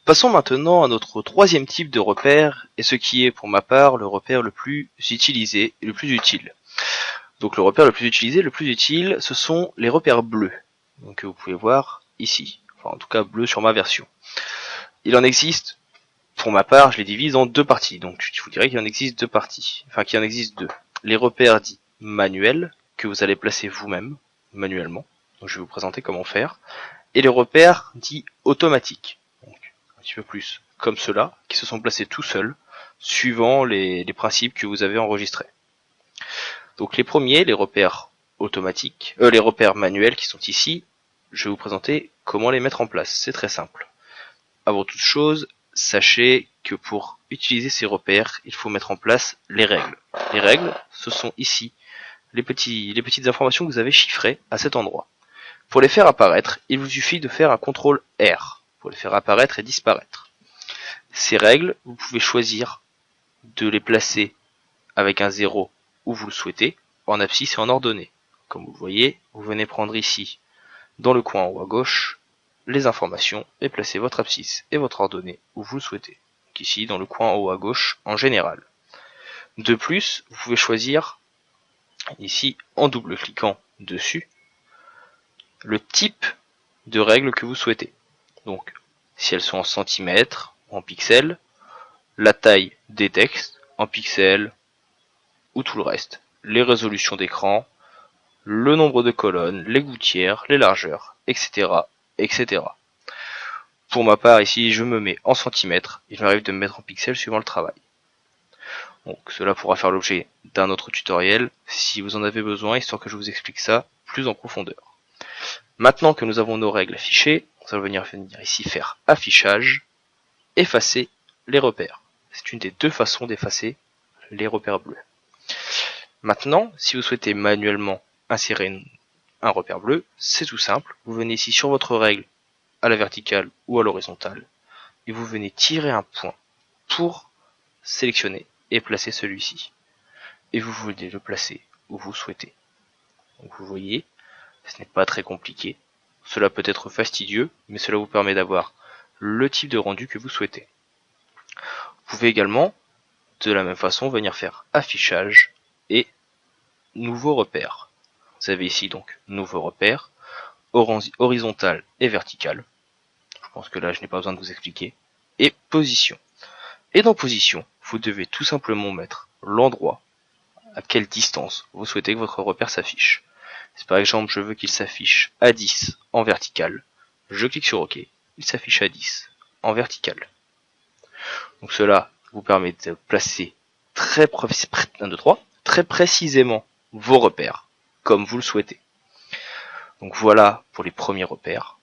Passons maintenant à notre troisième type de repère, et ce qui est pour ma part le repère le plus utilisé et le plus utile. Donc le repère le plus utilisé, le plus utile, ce sont les repères bleus, donc que vous pouvez voir ici, enfin en tout cas bleu sur ma version. Il en existe, pour ma part, je les divise en deux parties, donc je vous dirais qu'il en existe deux parties, enfin qu'il en existe deux. Les repères dits manuels, que vous allez placer vous-même, manuellement, donc je vais vous présenter comment faire, et les repères dits automatiques, donc un petit peu plus comme ceux-là, qui se sont placés tout seuls, suivant les principes que vous avez enregistrés. Donc les premiers, les repères automatiques, les repères manuels qui sont ici, je vais vous présenter comment les mettre en place. C'est très simple. Avant toute chose, sachez que pour utiliser ces repères, il faut mettre en place les règles. Les règles, ce sont ici les petites informations que vous avez chiffrées à cet endroit. Pour les faire apparaître, il vous suffit de faire un CTRL R pour les faire apparaître et disparaître. Ces règles, vous pouvez choisir de les placer avec un 0 où vous le souhaitez, en abscisse et en ordonnée. Comme vous le voyez, vous venez prendre ici, dans le coin en haut à gauche, les informations et placer votre abscisse et votre ordonnée où vous le souhaitez. Donc ici, dans le coin en haut à gauche, en général. De plus, vous pouvez choisir, ici, en double-cliquant dessus, le type de règles que vous souhaitez. Donc, si elles sont en centimètres, en pixels, la taille des textes, en pixels, ou tout le reste, les résolutions d'écran, le nombre de colonnes, les gouttières, les largeurs, etc., etc. Pour ma part, ici, je me mets en centimètres, il m'arrive de me mettre en pixels suivant le travail. Donc, cela pourra faire l'objet d'un autre tutoriel, si vous en avez besoin, histoire que je vous explique ça plus en profondeur. Maintenant que nous avons nos règles affichées, nous allons venir ici faire affichage, effacer les repères. C'est une des deux façons d'effacer les repères bleus. Maintenant, si vous souhaitez manuellement insérer un repère bleu, c'est tout simple. Vous venez ici sur votre règle à la verticale ou à l'horizontale et vous venez tirer un point pour sélectionner et placer celui-ci. Et vous venez le placer où vous souhaitez. Donc vous voyez, ce n'est pas très compliqué. Cela peut être fastidieux, mais cela vous permet d'avoir le type de rendu que vous souhaitez. Vous pouvez également, de la même façon, venir faire affichage et nouveau repère. Vous avez ici donc nouveau repère, horizontal et vertical. Je pense que là je n'ai pas besoin de vous expliquer. Et position. Et dans position, vous devez tout simplement mettre l'endroit à quelle distance vous souhaitez que votre repère s'affiche. Si par exemple je veux qu'il s'affiche à 10 en vertical, je clique sur OK, il s'affiche à 10 en vertical. Donc cela vous permet de placer très précisément vos repères, comme vous le souhaitez. Donc voilà pour les premiers repères.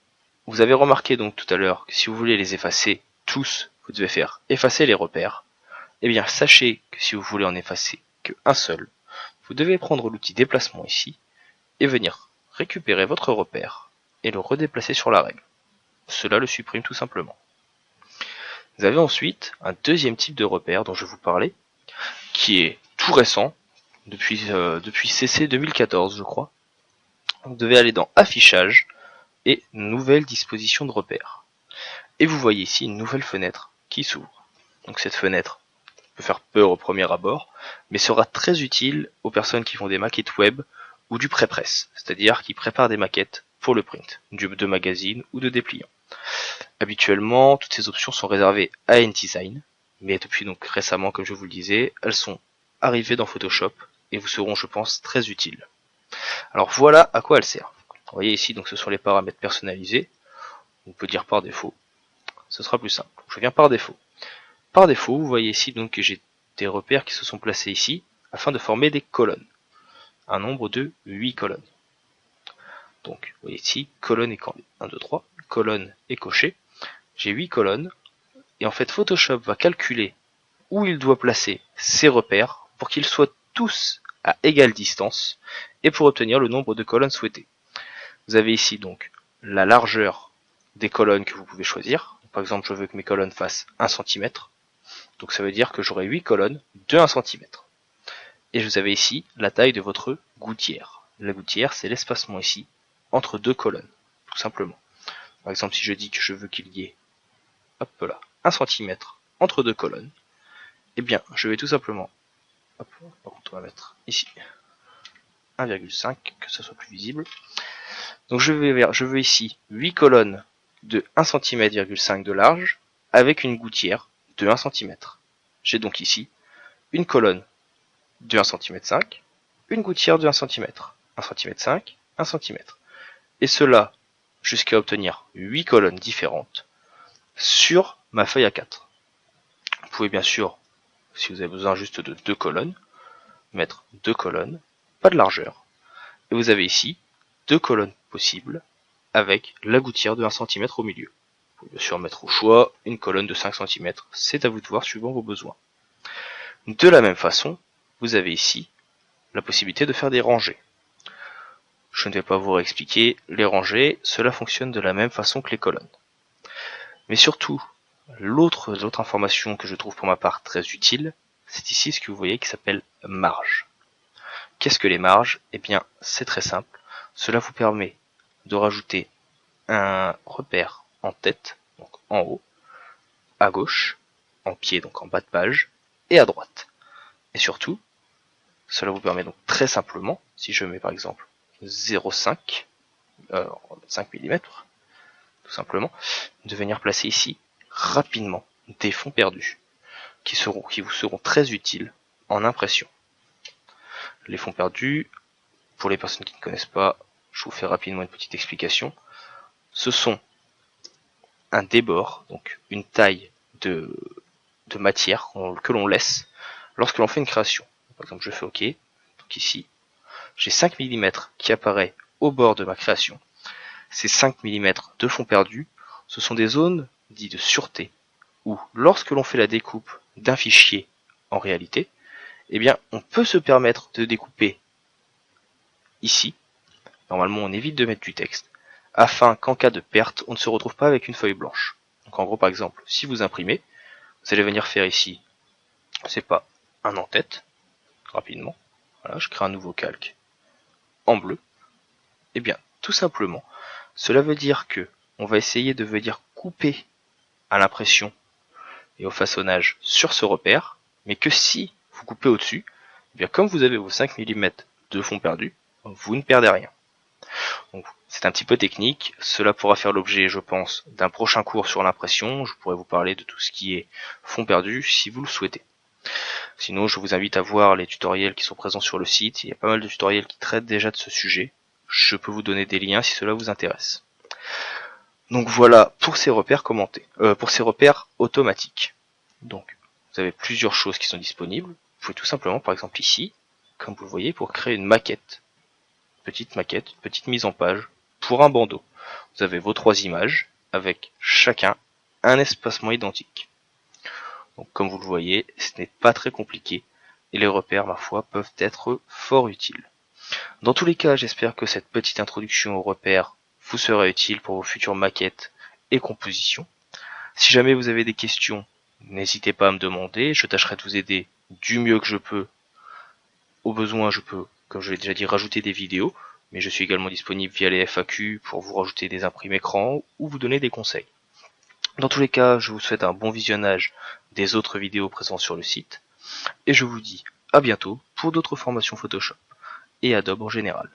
Vous avez remarqué donc tout à l'heure que si vous voulez les effacer tous, vous devez faire effacer les repères. Eh bien sachez que si vous voulez en effacer qu'un seul, vous devez prendre l'outil déplacement ici et venir récupérer votre repère et le redéplacer sur la règle. Cela le supprime tout simplement. Vous avez ensuite un deuxième type de repère dont je vous parlais, qui est tout récent, depuis CC 2014 je crois. Vous devez aller dans affichage et nouvelle disposition de repère. Et vous voyez ici une nouvelle fenêtre qui s'ouvre. Donc cette fenêtre peut faire peur au premier abord, mais sera très utile aux personnes qui font des maquettes web ou du pré-presse, c'est-à-dire qui préparent des maquettes pour le print, de magazines ou de dépliants. Habituellement, toutes ces options sont réservées à InDesign, mais depuis donc récemment, comme je vous le disais, elles sont arrivées dans Photoshop et vous seront, je pense, très utiles. Alors voilà à quoi elles servent. Vous voyez ici, donc ce sont les paramètres personnalisés. On peut dire par défaut. Ce sera plus simple. Je viens par défaut. Par défaut, vous voyez ici donc que j'ai des repères qui se sont placés ici afin de former des colonnes. Un nombre de 8 colonnes. Donc, vous voyez ici, colonne et 1, 2, 3, colonne et coché. J'ai 8 colonnes. Et en fait, Photoshop va calculer où il doit placer ces repères pour qu'ils soient tous à égale distance et pour obtenir le nombre de colonnes souhaitées. Vous avez ici donc la largeur des colonnes que vous pouvez choisir. Par exemple, je veux que mes colonnes fassent 1 cm. Donc ça veut dire que j'aurai 8 colonnes de 1 cm. Et vous avez ici la taille de votre gouttière. La gouttière, c'est l'espacement ici entre deux colonnes, tout simplement. Par exemple, si je dis que je veux qu'il y ait hop là, 1 cm entre deux colonnes, eh bien je vais tout simplement, hop, par contre on va mettre ici 1,5 que ça soit plus visible. Donc je veux ici 8 colonnes de 1 cm,5 de large avec une gouttière de 1 cm. J'ai donc ici une colonne de 1 cm,5, une gouttière de 1 cm, 1 cm,5, 1 cm. Et cela jusqu'à obtenir 8 colonnes différentes sur ma feuille A4. Vous pouvez bien sûr, si vous avez besoin juste de 2 colonnes, mettre 2 colonnes, pas de largeur. Et vous avez ici 2 colonnes possibles avec la gouttière de 1 cm au milieu. Vous pouvez bien sûr mettre au choix une colonne de 5 cm, c'est à vous de voir suivant vos besoins. De la même façon, vous avez ici la possibilité de faire des rangées. Je ne vais pas vous réexpliquer, les rangées, cela fonctionne de la même façon que les colonnes. Mais surtout, l'autre information que je trouve pour ma part très utile, c'est ici ce que vous voyez qui s'appelle marge. Qu'est-ce que les marges? Eh bien, c'est très simple. Cela vous permet de rajouter un repère en tête, donc en haut, à gauche, en pied, donc en bas de page, et à droite. Et surtout, cela vous permet donc très simplement, si je mets par exemple 0,5, 5 mm, tout simplement, de venir placer ici rapidement des fonds perdus, qui vous seront très utiles en impression. Les fonds perdus, pour les personnes qui ne connaissent pas, je vous fais rapidement une petite explication. Ce sont un débord, donc une taille de matière que l'on laisse lorsque l'on fait une création. Par exemple, je fais OK, donc ici, j'ai 5 mm qui apparaît au bord de ma création. Ces 5 mm de fond perdu, ce sont des zones dites de sûreté, où lorsque l'on fait la découpe d'un fichier en réalité, eh bien, on peut se permettre de découper ici. Normalement, on évite de mettre du texte, afin qu'en cas de perte, on ne se retrouve pas avec une feuille blanche. Donc en gros, par exemple, si vous imprimez, vous allez venir faire ici, c'est pas un en-tête, rapidement. Voilà, je crée un nouveau calque en bleu. Eh bien, tout simplement, cela veut dire que on va essayer de venir couper à l'impression et au façonnage sur ce repère, mais que si vous coupez au-dessus, eh bien comme vous avez vos 5 mm de fond perdu, vous ne perdez rien. Donc c'est un petit peu technique, cela pourra faire l'objet, je pense, d'un prochain cours sur l'impression. Je pourrais vous parler de tout ce qui est fond perdu si vous le souhaitez. Sinon, je vous invite à voir les tutoriels qui sont présents sur le site. Il y a pas mal de tutoriels qui traitent déjà de ce sujet. Je peux vous donner des liens si cela vous intéresse. Donc voilà pour ces repères commentés, pour ces repères automatiques. Donc vous avez plusieurs choses qui sont disponibles. Vous pouvez tout simplement, par exemple ici, comme vous le voyez, pour créer une maquette, petite mise en page pour un bandeau. Vous avez vos 3 images avec chacun un espacement identique. Donc comme vous le voyez, ce n'est pas très compliqué et les repères, ma foi, peuvent être fort utiles. Dans tous les cas, j'espère que cette petite introduction aux repères vous sera utile pour vos futures maquettes et compositions. Si jamais vous avez des questions, n'hésitez pas à me demander, je tâcherai de vous aider du mieux que je peux. Au besoin, je peux, comme je l'ai déjà dit, rajouter des vidéos, mais je suis également disponible via les FAQ pour vous rajouter des imprimes écran ou vous donner des conseils. Dans tous les cas, je vous souhaite un bon visionnage des autres vidéos présentes sur le site, et je vous dis à bientôt pour d'autres formations Photoshop et Adobe en général.